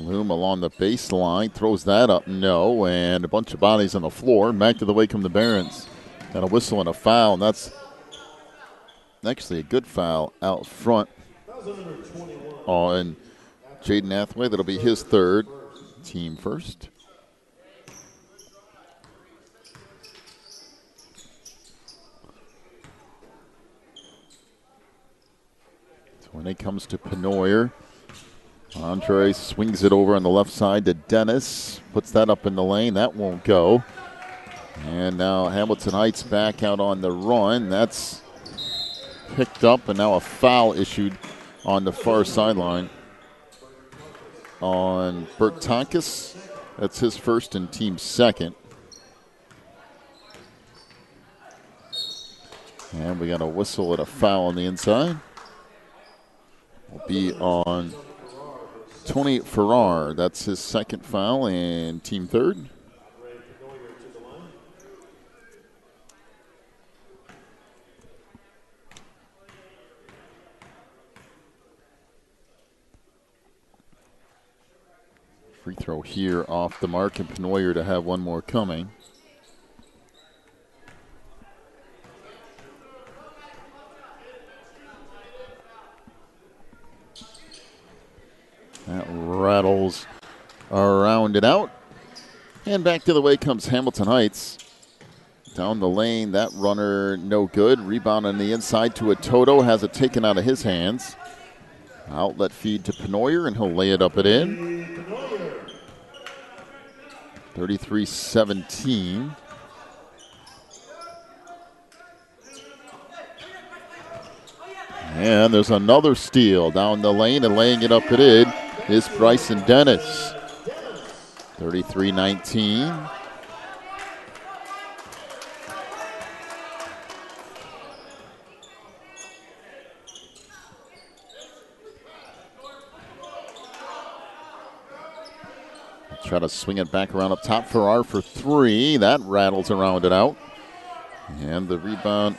Loom along the baseline, throws that up, no, and a bunch of bodies on the floor. Back to the way come the Barons. Got a whistle and a foul, and that's actually a good foul out front on Jaden Hathaway. That'll be his third, team first. So when it comes to Penoyer, Andrei swings it over on the left side to Dennis. Puts that up in the lane. That won't go. And now Hamilton Heights back out on the run. That's picked up, and now a foul issued on the far sideline on Bertakis. That's his first and team second. And we got a whistle and a foul on the inside. Will be on Tony Farrar. That's his second foul and team third. Free throw here off the mark, and Penoyer to have one more coming. That rattles around and out. And back to the way comes Hamilton Heights. Down the lane, that runner no good. Rebound on the inside to a Toto, has it taken out of his hands. Outlet feed to Penoyer, and he'll lay it up and in. 33-17. And there's another steal down the lane, and laying it up and in is Bryson Dennis. 33-19. Try to swing it back around up top. Farrar for three. That rattles around and out. And the rebound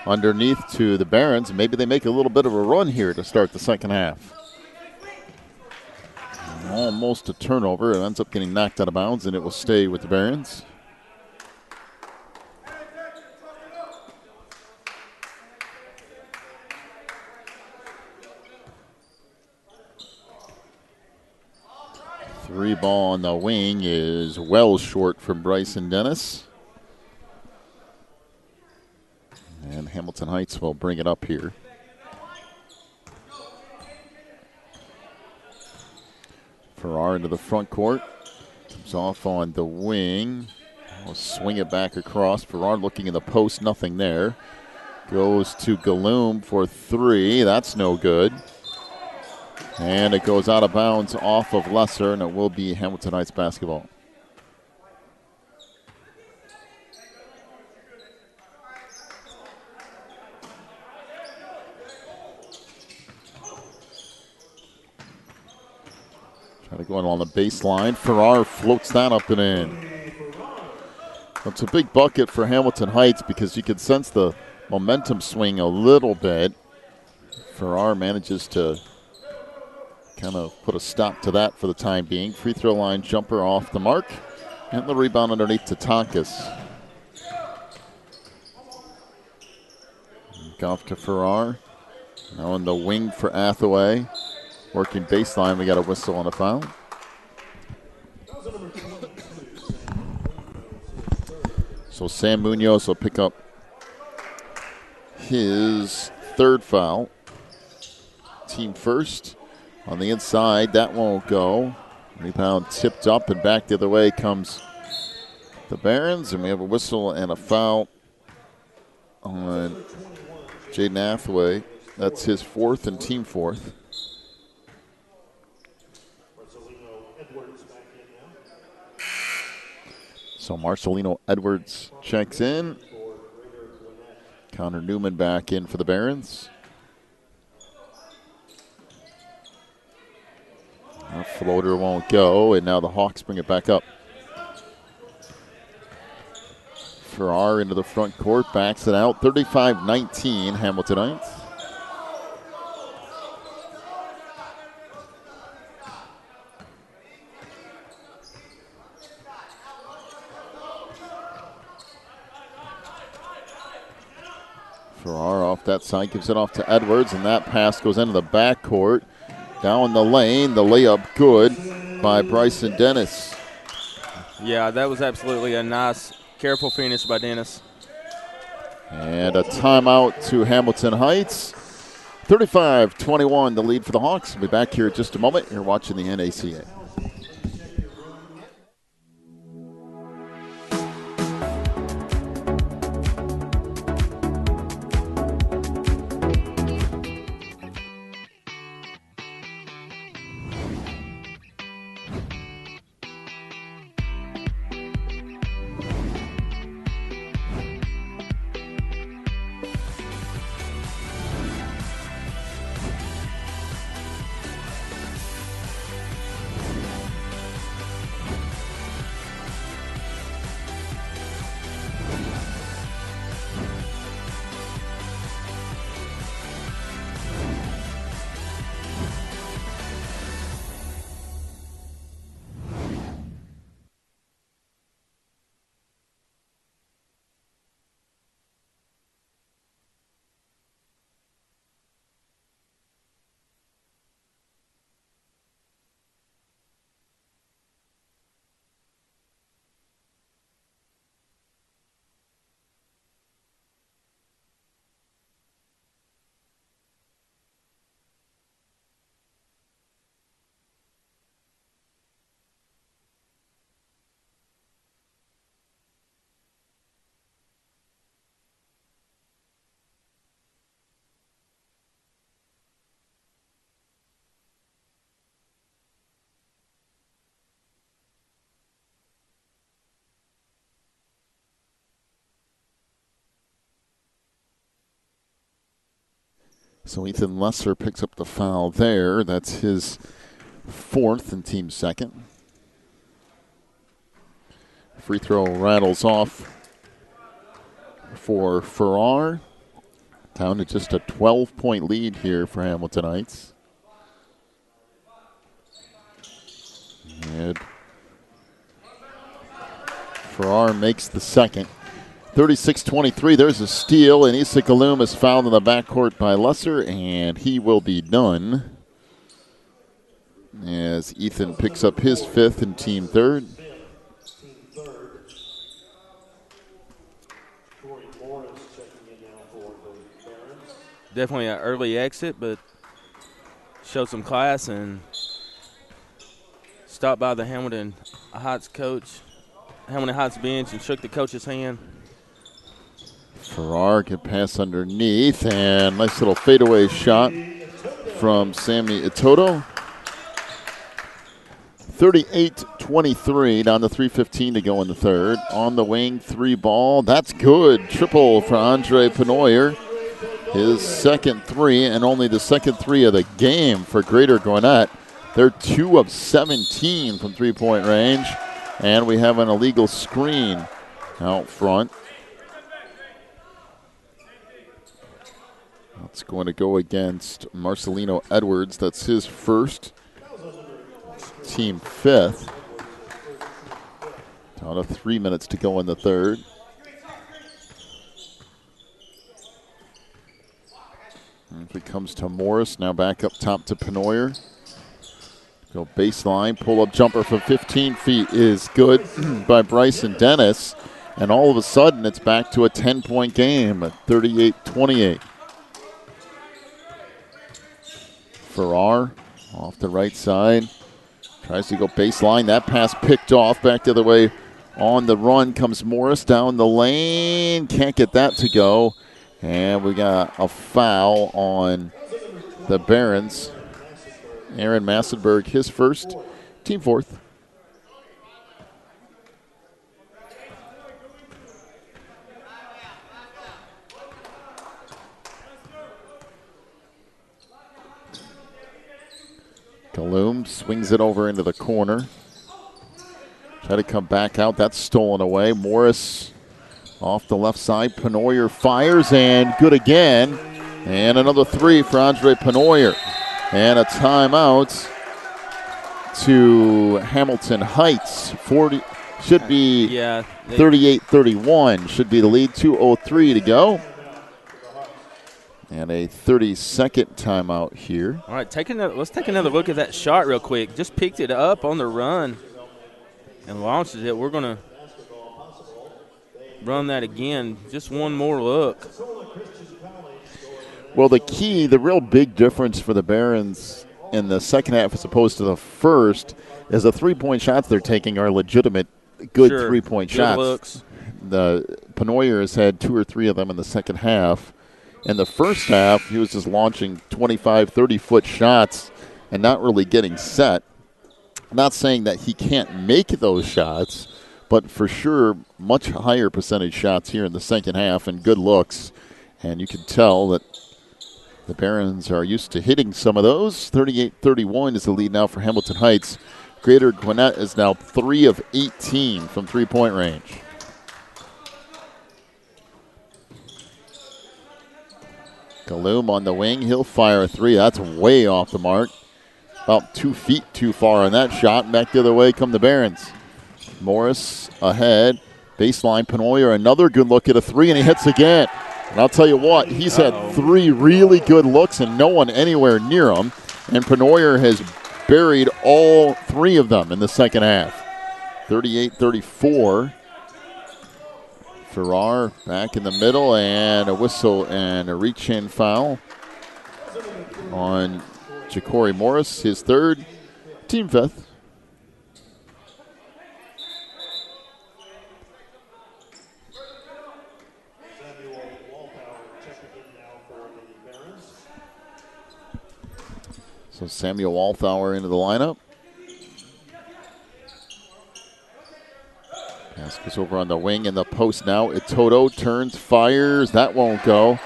underneath to the Barons. Maybe they make a little bit of a run here to start the second half. Almost a turnover. It ends up getting knocked out of bounds, and it will stay with the Barons. Three ball on the wing is well short from Bryson Dennis. And Hamilton Heights will bring it up here. Farrar into the front court. Comes off on the wing. We'll swing it back across. Farrar looking in the post, nothing there. Goes to Galoom for three. That's no good. And it goes out of bounds off of Lesser, and it will be Hamilton Heights basketball. Try to go on the baseline. Farrar floats that up and in. It's a big bucket for Hamilton Heights because you can sense the momentum swing a little bit. Farrar manages to kind of put a stop to that for the time being. Free throw line jumper off the mark. And the rebound underneath to Tonkus. Off to Farrar. Now on the wing for Hathaway. Working baseline, we got a whistle and a foul. So Sam Munoz will pick up his third foul. Team first. On the inside, that won't go. Rebound tipped up, and back the other way comes the Barons. And we have a whistle and a foul on Jaden Hathaway. That's his fourth and team fourth. So Marcelino Edwards checks in. Connor Newman back in for the Barons. That floater won't go, and now the Hawks bring it back up. Farrar into the front court, backs it out. 35-19, Hamilton Heights. Farrar off that side, gives it off to Edwards, and that pass goes into the backcourt. Down the lane, the layup good by Bryson Dennis. Yeah, that was absolutely a nice, careful finish by Dennis. And a timeout to Hamilton Heights. 35-21, the lead for the Hawks. We'll be back here in just a moment. You're watching the NACA. So Ethan Lesser picks up the foul there. That's his fourth and team second. Free throw rattles off for Farrar. Down to just a 12-point lead here for Hamilton Heights. And Farrar makes the second. 36-23, there's a steal, and Issa Galoom is fouled in the backcourt by Lesser, and he will be done as Ethan picks up his fifth and team third. Definitely an early exit, but showed some class and stopped by the Hamilton Heights bench and shook the coach's hand. Farrar can pass underneath, and nice little fadeaway shot from Sammy Itoto. 38-23, down to 3:15 to go in the third. On the wing, three ball. That's good. Triple for Andrei Penoyer. His second three, and only the second three of the game for Greater Gwinnett. They're 2 of 17 from three-point range, and we have an illegal screen out front. It's going to go against Marcelino Edwards. That's his first, team fifth. Down to 3 minutes to go in the third. And if it comes to Morris, now back up top to Penoyer. Go baseline, pull-up jumper from 15 feet is good by Bryson Dennis. And all of a sudden, it's back to a 10-point game at 38-28. Farrar off the right side. Tries to go baseline. That pass picked off. Back the other way on the run comes Morris down the lane. Can't get that to go. And we got a foul on the Barons. Aaron Massenberg, his first, team fourth. Galoom swings it over into the corner. Try to come back out. That's stolen away. Morris off the left side. Penoyer fires, and good again. And another three for Andrei Penoyer. And a timeout to Hamilton Heights. 40 should be 38-31. Should be the lead. 2:03 to go. And a 30-second timeout here. All right, let's take another look at that shot real quick. Just picked it up on the run and launches it. We're going to run that again. Just one more look. Well, the real big difference for the Barons in the second half as opposed to the first is the three-point shots they're taking are legitimate, good three-point shots. Looks. The Penoyer has had 2 or 3 of them in the second half. In the first half, he was just launching 25, 30-foot shots and not really getting set. I'm not saying that he can't make those shots, but for sure, much higher percentage shots here in the second half and good looks. And you can tell that the Barons are used to hitting some of those. 38-31 is the lead now for Hamilton Heights. Greater Gwinnett is now 3 of 18 from three-point range. Galoom on the wing. He'll fire a 3. That's way off the mark. About 2 feet too far on that shot. Back the other way come the Barons. Morris ahead. Baseline. Penoyer, another good look at a 3, and he hits again. And I'll tell you what, he's had 3 really good looks and no one anywhere near him. And Penoyer has buried all 3 of them in the second half. 38-34. Farrar back in the middle, and a whistle and a reach-in foul on Ja'Cory Morris, his 3rd, team 5th. So Samuel Walthour into the lineup. Pass goes over on the wing in the post now. Itoto turns, fires. That won't go.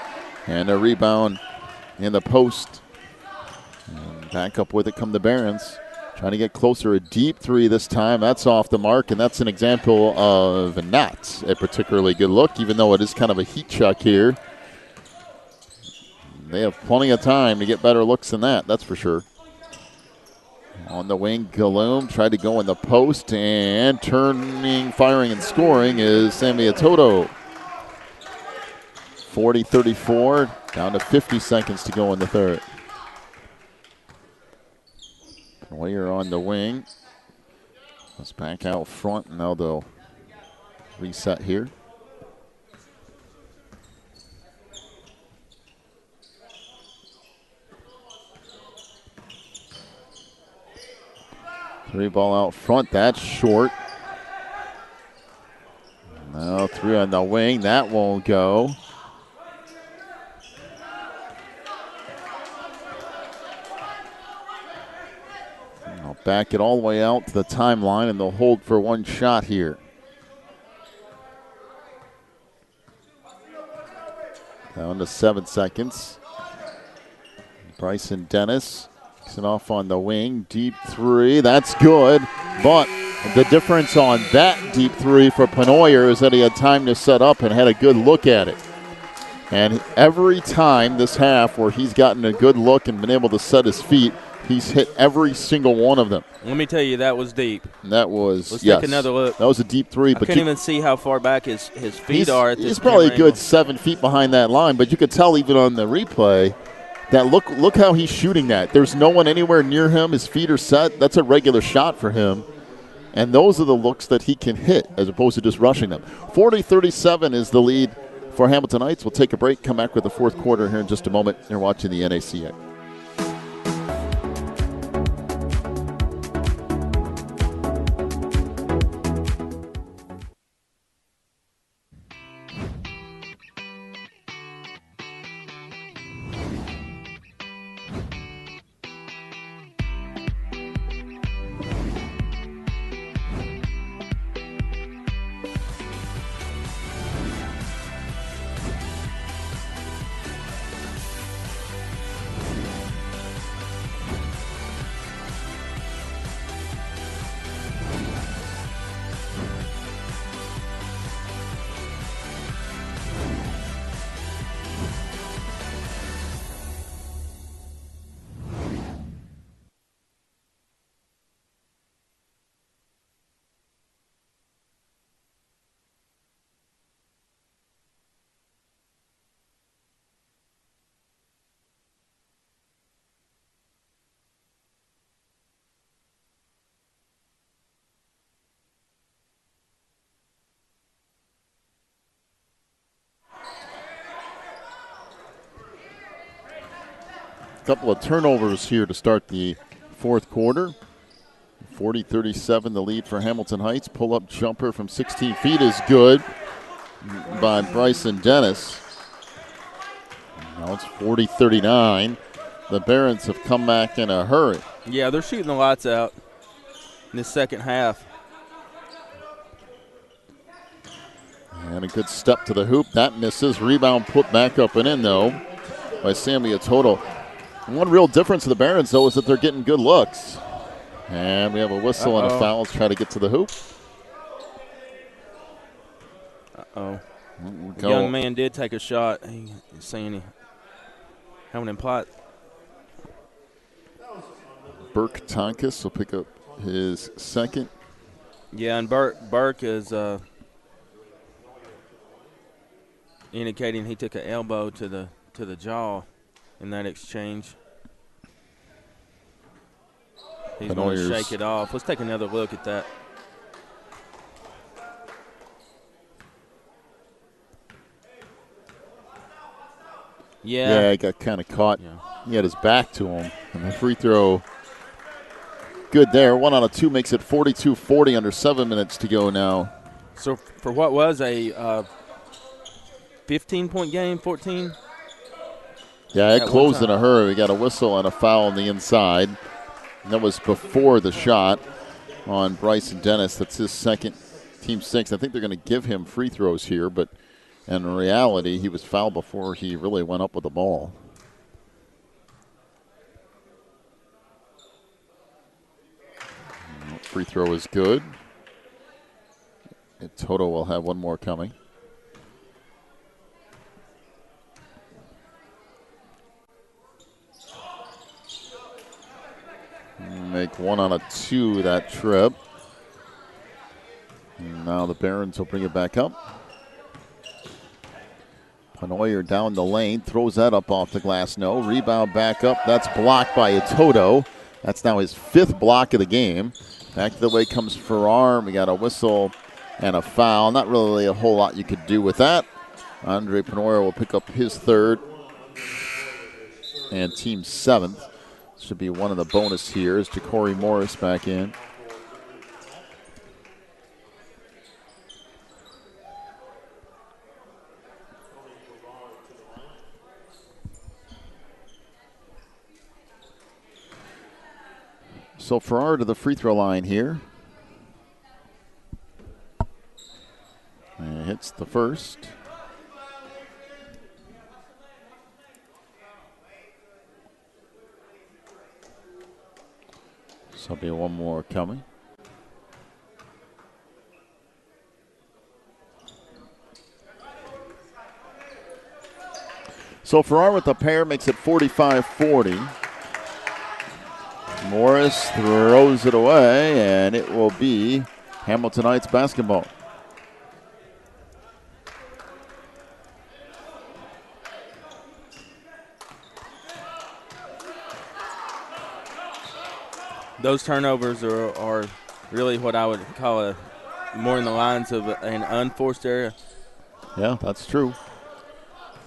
And a rebound in the post. And back up with it come the Barons. Trying to get closer. A deep 3 this time. That's off the mark, and that's an example of not a particularly good look, even though it is kind of a heat check here. They have plenty of time to get better looks than that, that's for sure. On the wing, Galoom tried to go in the post, and turning, firing, and scoring is Sammy Itoto. 40-34, down to 50 seconds to go in the third. Penoyer on the wing. Let's back out front, and now they'll reset here. Three ball out front, that's short. Now 3 on the wing, that won't go. I'll back it all the way out to the timeline, and they'll hold for 1 shot here. Down to 7 seconds. Bryson Dennis. It off on the wing, deep 3, that's good, but the difference on that deep 3 for Penoyer is that he had time to set up and had a good look at it. And every time this half where he's gotten a good look and been able to set his feet, he's hit every single one of them. Let me tell you, that was deep. That was, Let's take another look. That was a deep 3. I can't even see how far back his feet are at this He's probably a good angle. 7 feet behind that line, but you could tell even on the replay that look how he's shooting that. There's no one anywhere near him. His feet are set. That's a regular shot for him. And those are the looks that he can hit as opposed to just rushing them. 40-37 is the lead for Hamilton Heights. We'll take a break, come back with the 4th quarter here in just a moment. You're watching the NACA. couple of turnovers here to start the fourth quarter. 40-37 the lead for Hamilton Heights. Pull-up jumper from 16 feet is good by Bryson Dennis. Now it's 40-39. The Barons have come back in a hurry. Yeah, they're shooting the lights out in the second half. And a good step to the hoop. That misses. Rebound put back up and in, though, by Sammy Ototo. One real difference for the Barons, though, is that they're getting good looks. And we have a whistle and a foul to try to get to the hoop. The young man did take a shot. He's saying he having implied. Burke Tonkus will pick up his second. Yeah, and Burke is indicating he took an elbow to the jaw in that exchange. He's going to shake it off. Let's take another look at that. Yeah, he got kind of caught. Yeah. He had his back to him. And the free throw, good there. 1 out of 2 makes it 42-40 under 7 minutes to go now. So for what was a 15-point game, 14? Yeah, it closed in a hurry. We got a whistle and a foul on the inside. And that was before the shot on Bryson Dennis. That's his second, team 6. I think they're going to give him free throws here, but in reality, he was fouled before he really went up with the ball. Free throw is good. Toto will have one more coming. Make 1 out of 2 that trip. And now the Barons will bring it back up. Penoyer down the lane, throws that up off the glass. No, rebound back up. That's blocked by Toto. That's now his 5th block of the game. Back to the way comes Farrar. We got a whistle and a foul. Not really a whole lot you could do with that. Andrei Penoyer will pick up his 3rd and team 7th. Should be one of the bonus here as Ja'Cory Morris back in. So Farrar to the free throw line here. And hits the first. So there'll be one more coming. So Farrar with the pair makes it 45-40. Morris throws it away, and it will be Hamilton Heights basketball. Those turnovers are really what I would call more in the lines of an unforced area. Yeah, that's true.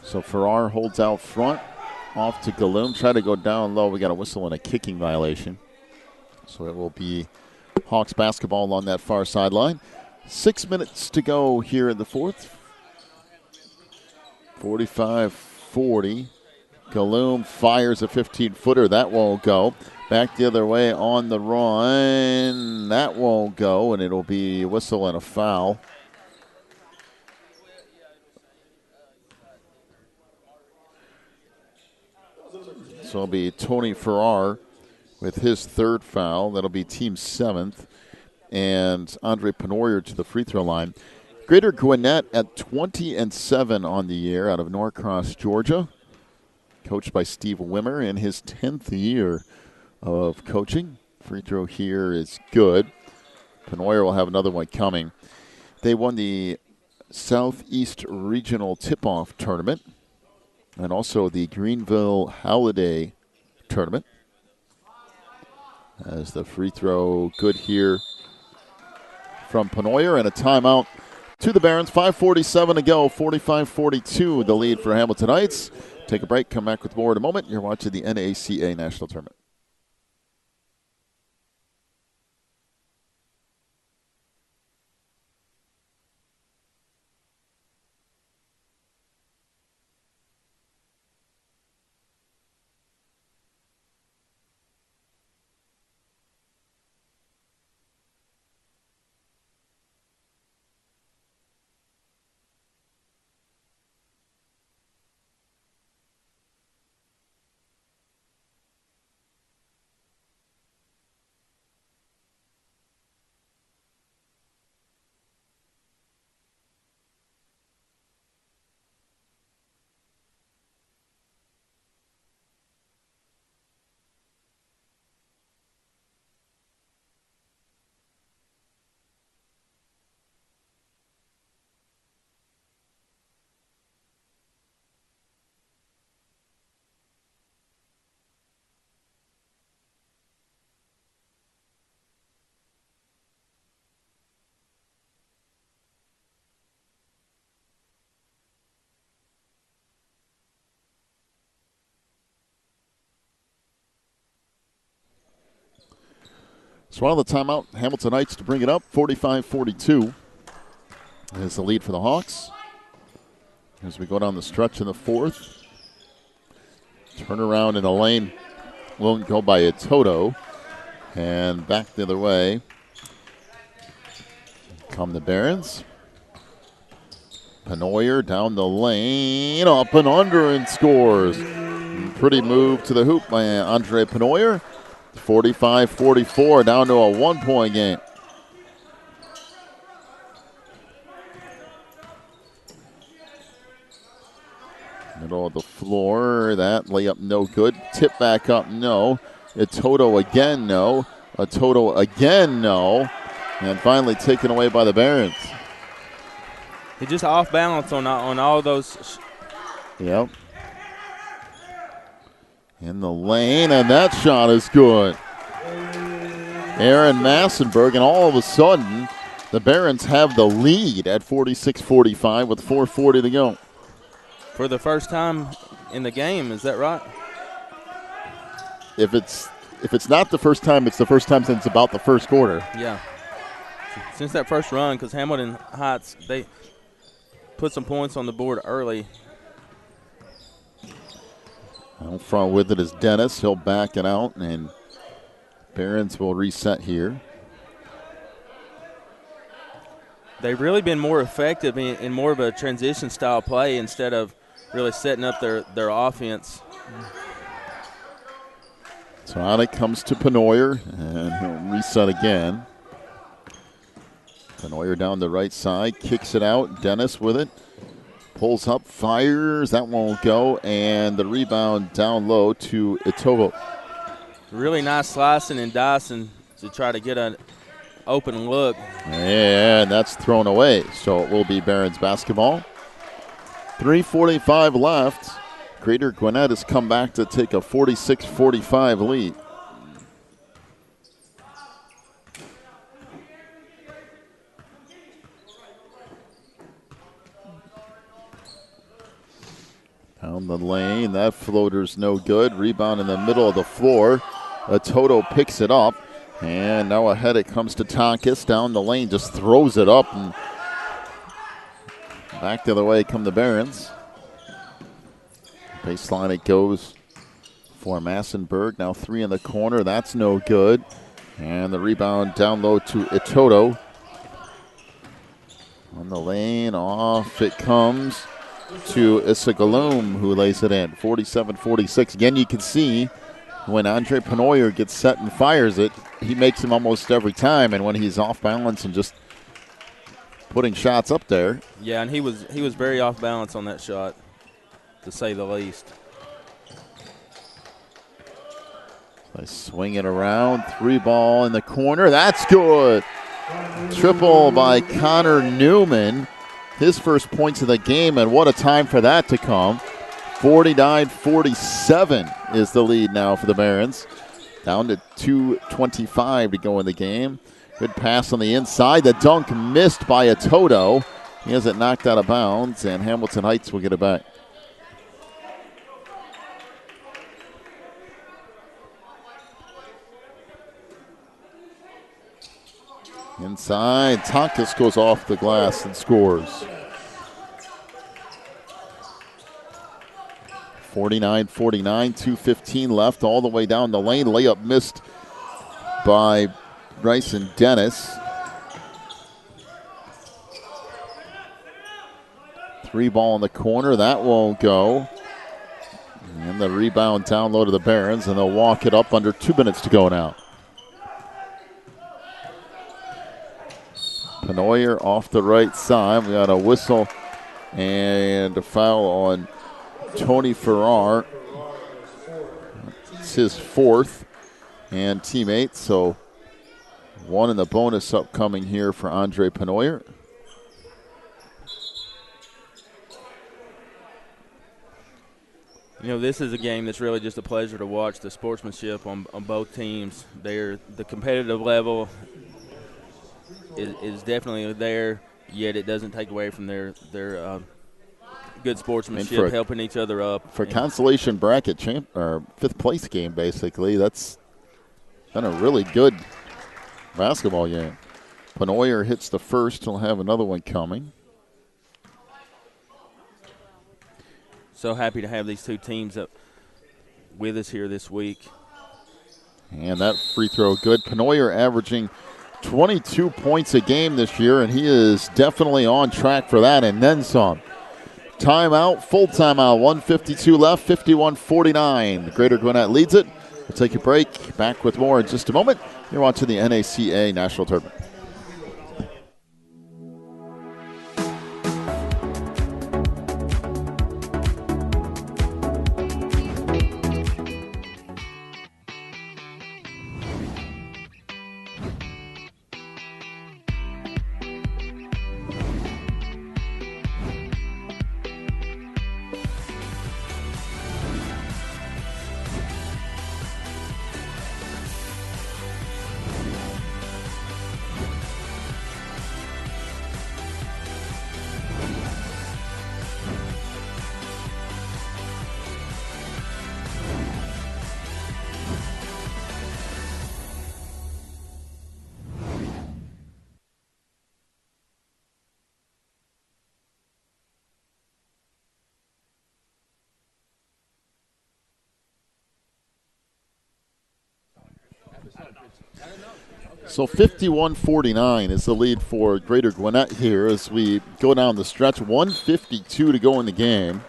So Farrar holds out front. Off to Galoom. Try to go down low. We got a whistle and a kicking violation. So it will be Hawks basketball on that far sideline. 6 minutes to go here in the fourth. 45-40. Galoom fires a 15-footer. That won't go. Back the other way on the run. That won't go, and it'll be a whistle and a foul. So it'll be Tony Farrar with his 3rd foul. That'll be team 7th. And Andrei Penoyer to the free throw line. Greater Gwinnett at 20-7 on the year out of Norcross, Georgia. Coached by Steve Wimmer in his 10th year of coaching. Free throw here is good. Penoyer will have another one coming. They won the Southeast Regional Tip-Off Tournament and also the Greenville Holiday Tournament. As the free throw good here from Penoyer, and a timeout to the Barons. 5:47 to go, 45-42 the lead for Hamilton Heights. Take a break. Come back with more in a moment. You're watching the NACA National Tournament. So while the timeout, Hamilton Heights to bring it up, 45-42 is the lead for the Hawks. As we go down the stretch in the fourth. Turnaround in the lane won't go by a Toto. And back the other way come the Barons. Penoyer down the lane, up and under and scores. Pretty move to the hoop by Andrei Penoyer. 45-44, down to a 1-point game. Middle of the floor, that layup no good. Tip back up, no. A Toto again, no. A Toto again, no. And finally taken away by the Barons. He just off balance on all those. Yep. In the lane, and that shot is good. Aaron Massenberg, and all of a sudden, the Barons have the lead at 46-45 with 4:40 to go. For the first time in the game, is that right? If it's not the first time, it's the first time since about the first quarter. Yeah. Since that first run, because Hamilton Heights, they put some points on the board early. Out front with it is Dennis. He'll back it out, and Barons will reset here. They've really been more effective in more of a transition style play instead of really setting up their offense. So out it comes to Penoyer, and he'll reset again. Penoyer down the right side, kicks it out. Dennis with it. Pulls up, fires, that won't go, and the rebound down low to Itovo. Really nice slicing and dicing to try to get an open look. And that's thrown away, so it will be Barons basketball. 3:45 left. Greater Gwinnett has come back to take a 46-45 lead. Down the lane, that floater's no good. Rebound in the middle of the floor. Toto picks it up, and now ahead it comes to Tonkus. Down the lane, just throws it up, and back the other way come the Barons. Baseline it goes for Massenberg. Now three in the corner, that's no good. And the rebound down low to Itoto. On the lane, off it comes to Isagaloom, who lays it in. 47-46. Again, you can see when Andrei Penoyer gets set and fires it, he makes him almost every time. And when he's off balance and just putting shots up there. Yeah, and he was very off balance on that shot, to say the least. They swing it around. Three ball in the corner. That's good. Triple by Connor Newman. His first points of the game, and what a time for that to come. 49-47 is the lead now for the Barons. Down to 2:25 to go in the game. Good pass on the inside. The dunk missed by a Toto. He has it knocked out of bounds, and Hamilton Heights will get it back. Inside, Tonkus goes off the glass and scores. 49-49, 2:15 left, all the way down the lane. Layup missed by Bryson Dennis. 3 ball in the corner, that won't go. And the rebound down low to the Barons, and they'll walk it up under 2 minutes to go now. Penoyer off the right side. We got a whistle and a foul on Tony Farrar. It's his 4th and teammate, so 1 in the bonus upcoming here for Andrei Penoyer. You know, this is a game that's really just a pleasure to watch. The sportsmanship on both teams. The competitive level is definitely there, yet it doesn't take away from their good sportsmanship, helping each other up. For consolation bracket or 5th place game, basically, that's been a really good basketball game. Penoyer hits the first. He'll have another one coming. So happy to have these two teams up with us here this week. And that free throw good. Penoyer averaging 22 points a game this year, and he is definitely on track for that and then some. Timeout, full timeout, 1:52 left, 51-49. Greater Gwinnett leads it. We'll take a break. Back with more in just a moment. You're watching the NACA National Tournament. So 51-49 is the lead for Greater Gwinnett here as we go down the stretch. 1:52 to go in the game.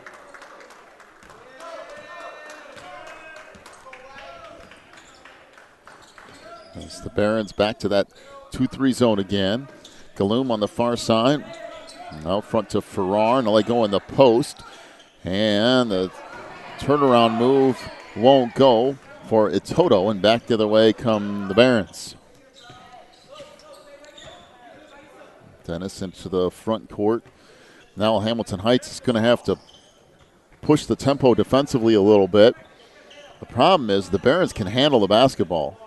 As the Barons back to that 2-3 zone again. Galoom on the far side. Out front to Farrar, and they go in the post. And the turnaround move won't go for Itoto, and back the other way come the Barons. Dennis into the front court. Now Hamilton Heights is going to have to push the tempo defensively a little bit. The problem is the Barons can handle the basketball.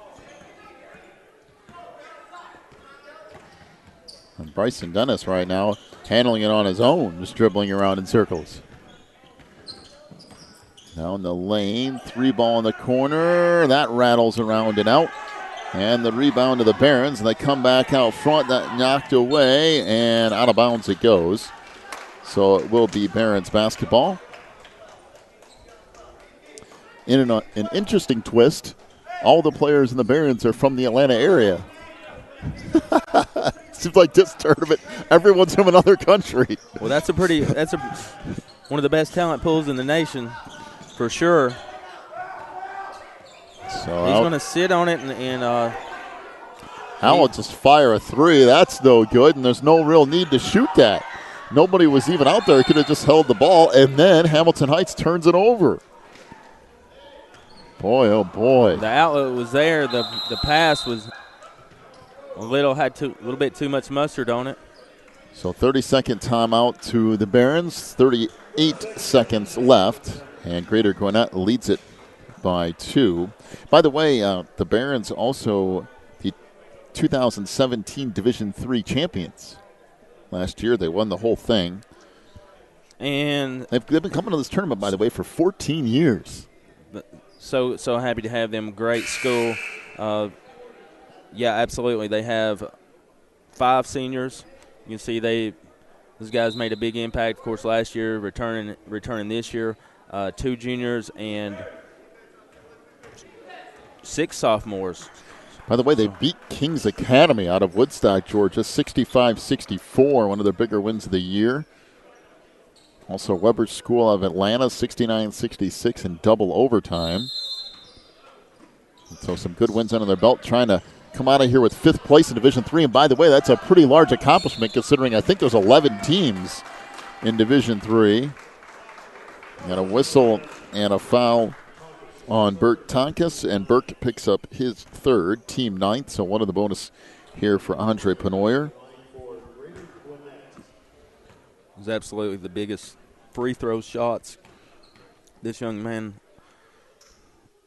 And Bryson Dennis right now handling it on his own, just dribbling around in circles. Down the lane, 3 ball in the corner. That rattles around and out. And the rebound to the Barons, and they come back out front. That knocked away, and out of bounds it goes. So it will be Barons basketball. In an interesting twist, all the players in the Barons are from the Atlanta area. Seems like this tournament, everyone's from another country. Well, that's one of the best talent pools in the nation, for sure. So he's going to sit on it and Howell just fire a 3. That's no good, and there's no real need to shoot that. Nobody was even out there. He could have just held the ball, and then Hamilton Heights turns it over. Boy, oh boy. The outlet was there. The pass was a little bit too much mustard on it. So 30-second timeout to the Barons. 38 seconds left, and Greater Gwinnett leads it by 2. By the way, the Barons also the 2017 Division III champions. Last year they won the whole thing. And they've been coming to this tournament, by the way, for 14 years. So happy to have them. Great school. Yeah, absolutely. They have 5 seniors. You can see those guys made a big impact, of course, last year, returning this year. 2 juniors and 6 sophomores. By the way, they beat King's Academy out of Woodstock, Georgia, 65-64, one of their bigger wins of the year. Also, Weber School of Atlanta, 69-66 in double overtime. So some good wins under their belt, trying to come out of here with 5th place in Division III. And by the way, that's a pretty large accomplishment considering I think there's 11 teams in Division III. Got a whistle and a foul on Burke Tonkus, and Burke picks up his 3rd, team 9th, so one of the bonus here for Andrei Penoyer. It was absolutely the biggest free throw shots this young man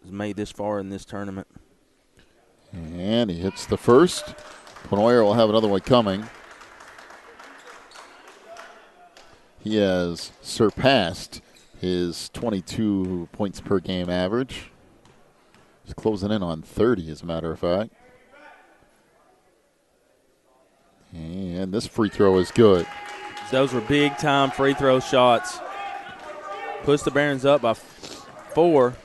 has made this far in this tournament. And he hits the first. Penoyer will have another one coming. He has surpassed his 22 points per game average. He's closing in on 30, as a matter of fact. And this free throw is good. Those were big-time free throw shots. Puts the Barons up by 4.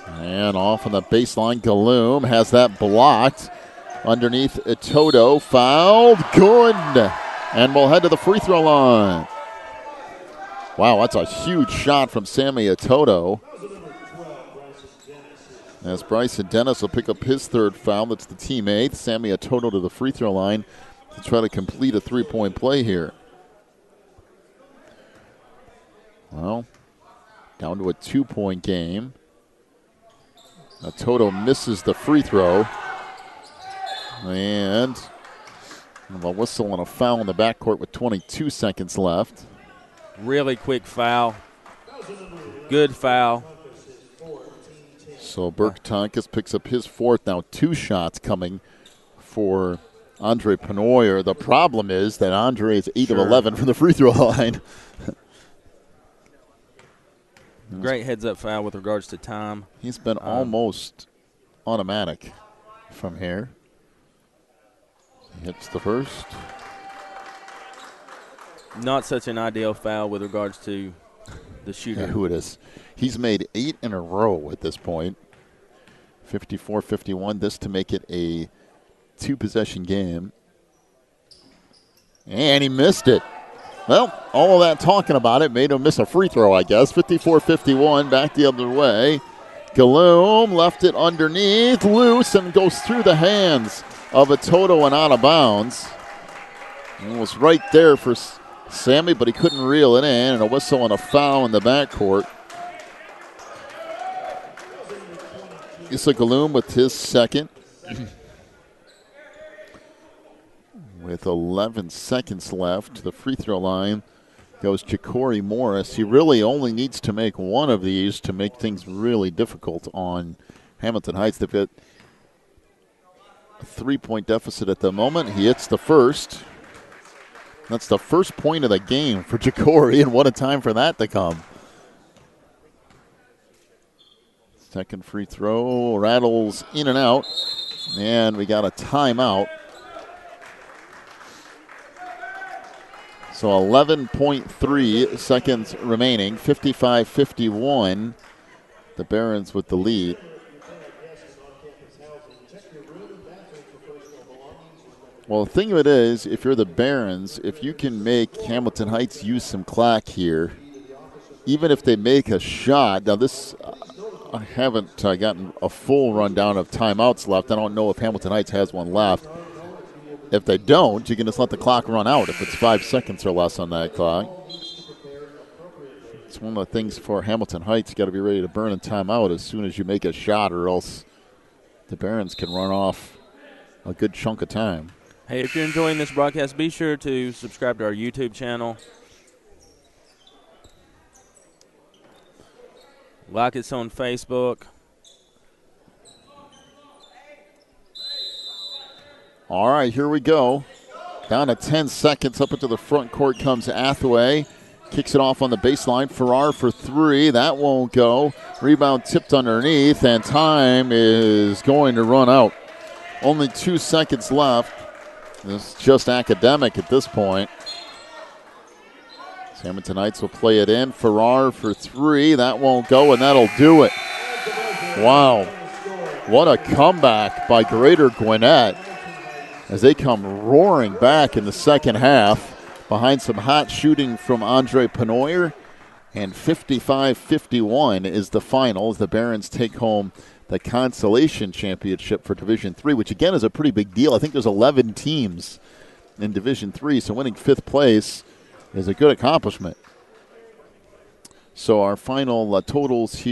And off on the baseline, Galoom has that blocked. Underneath Itoto, fouled, good. And we'll head to the free throw line. Wow, that's a huge shot from Sammy Itoto. As Bryson Dennis will pick up his 3rd foul. That's the team 8th. Sammy Itoto to the free throw line to try to complete a 3-point play here. Well, down to a 2-point game. Itoto misses the free throw. And a whistle and a foul in the backcourt with 22 seconds left. Really quick foul. Good foul. So Burke Tonkus picks up his 4th. Now 2 shots coming for Andrei Penoyer. The problem is that Andrei is 8 of 11 from the free throw line. Great heads-up foul with regards to time. He's been almost automatic from here. He hits the first. Not such an ideal foul with regards to the shooter. Yeah, who it is. He's made 8 in a row at this point. 54-51, this to make it a 2-possession game. And he missed it. Well, all of that talking about it made him miss a free throw, I guess. 54-51, back the other way. Galoom left it underneath, loose, and goes through the hands of Itoto and out of bounds. It was right there for Sammy, but he couldn't reel it in, and a whistle and a foul in the backcourt. Issa Galoom with his 2nd. With 11 seconds left to the free throw line goes Ja'Cory Morris. He really only needs to make one of these to make things really difficult on Hamilton Heights. They've got a 3-point deficit at the moment. He hits the first. That's the first point of the game for Ja'Cory, and what a time for that to come. Second free throw rattles in and out, and we got a timeout. So 11.3 seconds remaining, 55-51. The Barons with the lead. Well, the thing of it is, if you're the Barons, if you can make Hamilton Heights use some clock here, even if they make a shot. Now this, I haven't gotten a full rundown of timeouts left. I don't know if Hamilton Heights has one left. If they don't, you can just let the clock run out if it's 5 seconds or less on that clock. It's one of the things for Hamilton Heights. You got to be ready to burn a timeout as soon as you make a shot, or else the Barons can run off a good chunk of time. Hey, if you're enjoying this broadcast, be sure to subscribe to our YouTube channel. Like us on Facebook. All right, here we go. Down to 10 seconds. Up into the front court comes Athaway. Kicks it off on the baseline. Farrar for 3. That won't go. Rebound tipped underneath, and time is going to run out. Only 2 seconds left. This is just academic at this point. Hamilton Heights will play it in. Farrar for three. That won't go, and that'll do it. Wow. What a comeback by Greater Gwinnett as they come roaring back in the second half behind some hot shooting from Andrei Penoyer. And 55-51 is the final as the Barons take home the Consolation Championship for Division III, which again is a pretty big deal. I think there's 11 teams in Division III, so winning fifth place is a good accomplishment. So our final totals here.